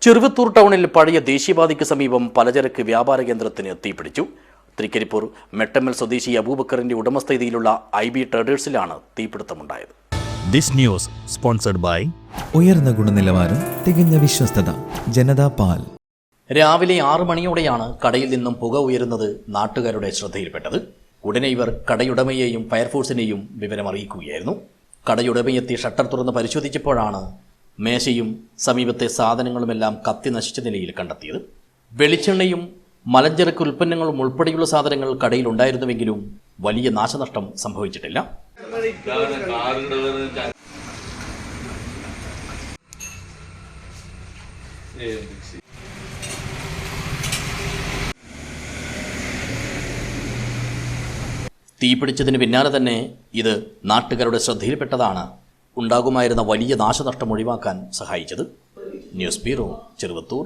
ചെറുവത്തൂർ ടൗണിൽ പഴയ ദേശീയപാതയ്ക്ക് സമീപം പലചരക്ക് വ്യാപാര കേന്ദ്രത്തിന് തീപിടിച്ചു. തൃക്കരിപ്പൂർ മെട്ടമ്മൽ സ്വദേശി അബൂബക്കറിന്റെ ഉടമസ്ഥതയിലുള്ള IB ട്രേഡേഴ്സിലാണ് തീപിടുത്തമുണ്ടായത്. ദിസ് ന്യൂസ് സ്പോൺസർഡ് ബൈ ഉയർന്ന ഗുണനിലവാരം, തികഞ്ഞ വിശ്വസ്തത, ജനതാ പാൽ. രാവിലെ 6 മണിയോടെയാണ് കടയിൽ നിന്നും പുക ഉയരുന്നത് നാട്ടുകാരുടെ ശ്രദ്ധയിൽപ്പെട്ടത്. ഉടനെ ഇവർ കടയുടമയെയും ഫയർഫോഴ്സിനെയും വിവരമറിയിക്കുകയായിരുന്നു. കടയുടമയെത്തി ഷട്ടർ തുറന്ന് പരിശോധിച്ചപ്പോഴാണ് മേശയും സമീപത്തെ സാധനങ്ങളുമെല്ലാം കത്തി നശിച്ച നിലയിൽ കണ്ടെത്തിയത്. വെളിച്ചെണ്ണയും മലഞ്ചരക്ക് ഉൽപ്പന്നങ്ങളും ഉൾപ്പെടെയുള്ള സാധനങ്ങൾ കടയിൽ ഉണ്ടായിരുന്നുവെങ്കിലും വലിയ നാശനഷ്ടം സംഭവിച്ചിട്ടില്ല. തീപിടിച്ചതിന് പിന്നാലെ തന്നെ ഇത് നാട്ടുകാരുടെ ശ്രദ്ധയിൽപ്പെട്ടതാണ് ഉണ്ടാകുമായിരുന്ന വലിയ നാശനഷ്ടം ഒഴിവാക്കാൻ സഹായിച്ചത്. News bureau, Cheruvathur.